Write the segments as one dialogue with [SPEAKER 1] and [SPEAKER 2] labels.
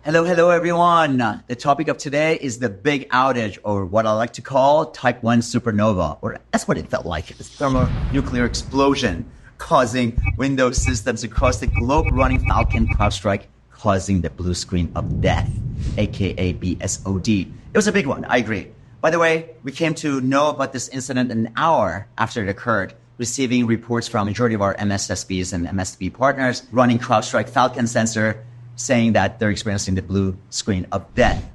[SPEAKER 1] Hello, everyone. The topic of today is the big outage, or what I like to call Type 1 supernova, or that's what it felt like. It's a thermonuclear explosion causing Windows systems across the globe running Falcon CrowdStrike, causing the blue screen of death, aka BSOD. It was a big one, I agree. By the way, we came to know about this incident an hour after it occurred, receiving reports from a majority of our MSSPs and MSP partners running CrowdStrike Falcon sensor, saying that they're experiencing the blue screen of death.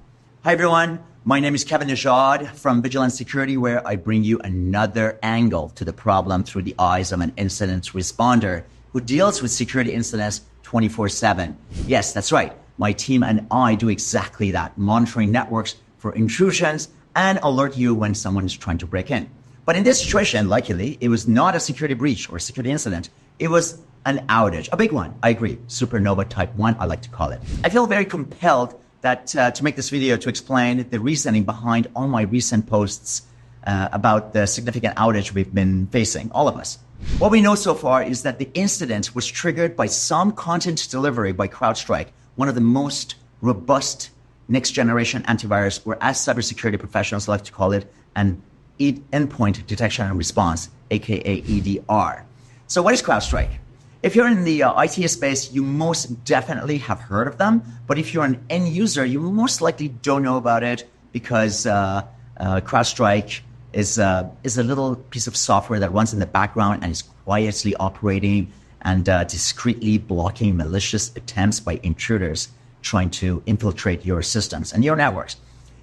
[SPEAKER 1] Hi, everyone. My name is Kevin Najad from Vigilant Security, where I bring you another angle to the problem through the eyes of an incident responder who deals with security incidents 24/7. Yes, that's right. My team and I do exactly that, monitoring networks for intrusions and alert you when someone is trying to break in. But in this situation, luckily, it was not a security breach or a security incident. It was an outage, a big one. I agree. Supernova type 1, I like to call it. I feel very compelled that to make this video to explain the reasoning behind all my recent posts about the significant outage we've been facing, all of us. What we know so far is that the incident was triggered by some content delivery by CrowdStrike, one of the most robust next generation antivirus, or as cybersecurity professionals like to call it, an endpoint detection and response, aka EDR. So what is CrowdStrike? If you're in the IT space, you most definitely have heard of them. But if you're an end user, you most likely don't know about it because CrowdStrike is a little piece of software that runs in the background and is quietly operating and discreetly blocking malicious attempts by intruders trying to infiltrate your systems and your networks.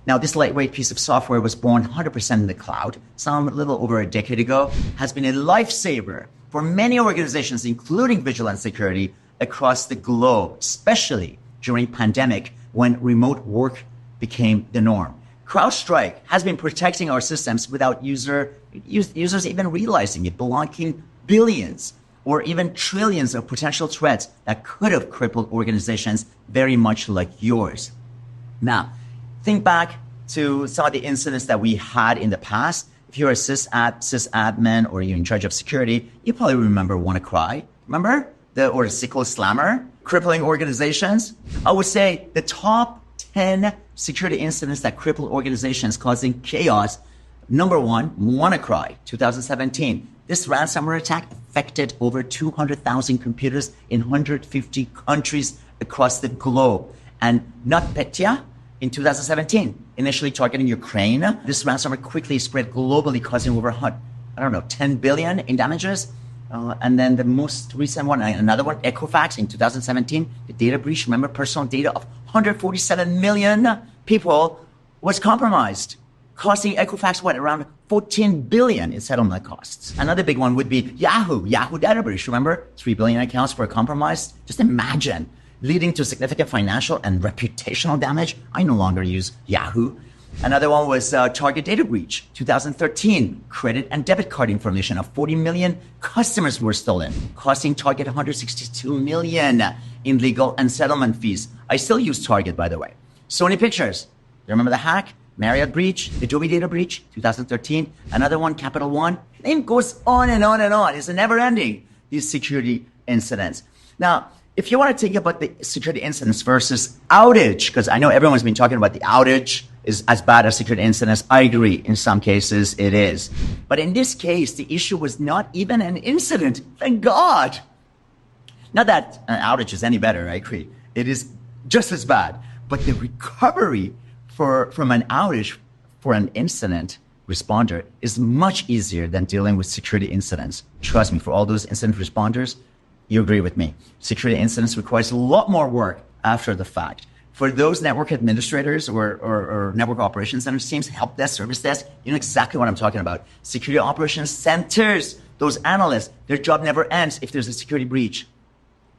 [SPEAKER 1] Now, this lightweight piece of software was born 100% in the cloud, some a little over a decade ago, has been a lifesaver for many organizations, including Vigilant Security, across the globe, especially during pandemic when remote work became the norm. CrowdStrike has been protecting our systems without users even realizing it, blocking billions or even trillions of potential threats that could have crippled organizations very much like yours. Now, think back to some of the incidents that we had in the past. If you're a sysadmin or you're in charge of security, you probably remember WannaCry. Remember? Or SQL Slammer, crippling organizations. I would say the top 10 security incidents that crippled organizations causing chaos. Number one, WannaCry, 2017. This ransomware attack affected over 200,000 computers in 150 countries across the globe. And NotPetya, in 2017, initially targeting Ukraine, this ransomware quickly spread globally, causing over, 10 billion in damages. And then the most recent one, another one, Equifax in 2017, the data breach, remember, personal data of 147 million people was compromised, costing Equifax, around 14 billion in settlement costs. Another big one would be Yahoo data breach, remember, 3 billion accounts were compromised. Just imagine, leading to significant financial and reputational damage. I no longer use Yahoo. Another one was Target data breach, 2013. Credit and debit card information of 40 million customers were stolen, costing Target 162 million in legal and settlement fees. I still use Target, by the way. Sony Pictures, you remember the hack? Marriott breach, Adobe data breach, 2013. Another one, Capital One. Name goes on and on and on. It's never ending, these security incidents. Now, if you want to think about the security incidents versus outage, because I know everyone's been talking about the outage is as bad as security incidents. I agree. In some cases, it is. But in this case, the issue was not even an incident. Thank God. Not that an outage is any better, I agree. It is just as bad. But the recovery from an outage for an incident responder is much easier than dealing with security incidents. Trust me, for all those incident responders, you agree with me. Security incidents requires a lot more work after the fact. For those network administrators or network operations center teams, help desk, service desk, you know exactly what I'm talking about. Security operations centers, those analysts, their job never ends if there's a security breach.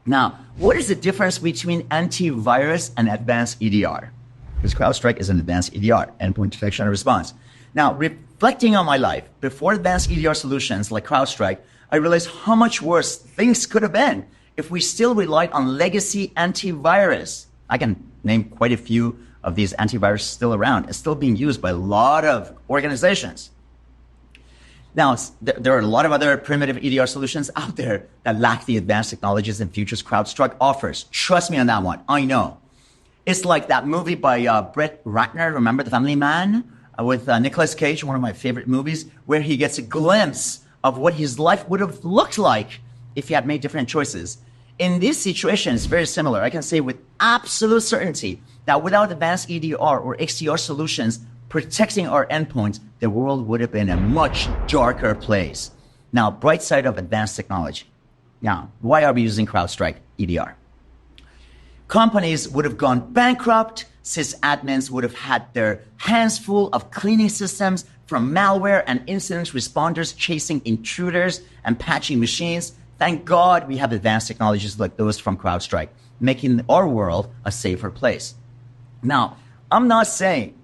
[SPEAKER 1] Now, what is the difference between antivirus and advanced EDR? Because CrowdStrike is an advanced EDR, endpoint detection and response. Now, reflecting on my life, before advanced EDR solutions like CrowdStrike, I realized how much worse things could have been if we still relied on legacy antivirus. I can name quite a few of these antivirus still around. It's still being used by a lot of organizations. Now, there are a lot of other primitive EDR solutions out there that lack the advanced technologies and features CrowdStrike offers. Trust me on that one. I know. It's like that movie by Brett Ratner, remember The Family Man? With Nicolas Cage, one of my favorite movies, where he gets a glimpse of what his life would have looked like if he had made different choices. In this situation, it's very similar. I can say with absolute certainty that without advanced EDR or XDR solutions protecting our endpoints, the world would have been a much darker place. Now, bright side of advanced technology. Now, why are we using CrowdStrike EDR? Companies would have gone bankrupt. Sysadmins would have had their hands full of cleaning systems from malware and incident responders chasing intruders and patching machines. Thank God we have advanced technologies like those from CrowdStrike, making our world a safer place. Now, I'm not saying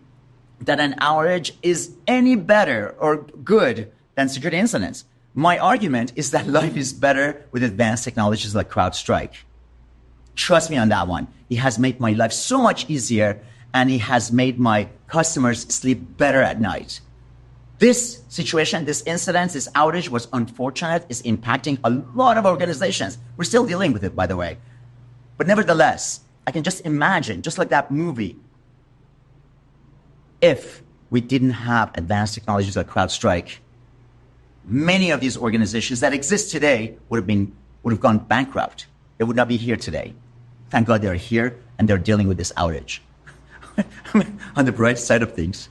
[SPEAKER 1] that an outage is any better or good than security incidents. My argument is that life is better with advanced technologies like CrowdStrike. Trust me on that one. It has made my life so much easier, and it has made my customers sleep better at night. This situation, this incident, this outage was unfortunate. It's impacting a lot of organizations. We're still dealing with it, by the way. But nevertheless, I can just imagine, just like that movie, if we didn't have advanced technologies like CrowdStrike, many of these organizations that exist today would have gone bankrupt. They would not be here today. Thank God they're here and they're dealing with this outage. On the bright side of things,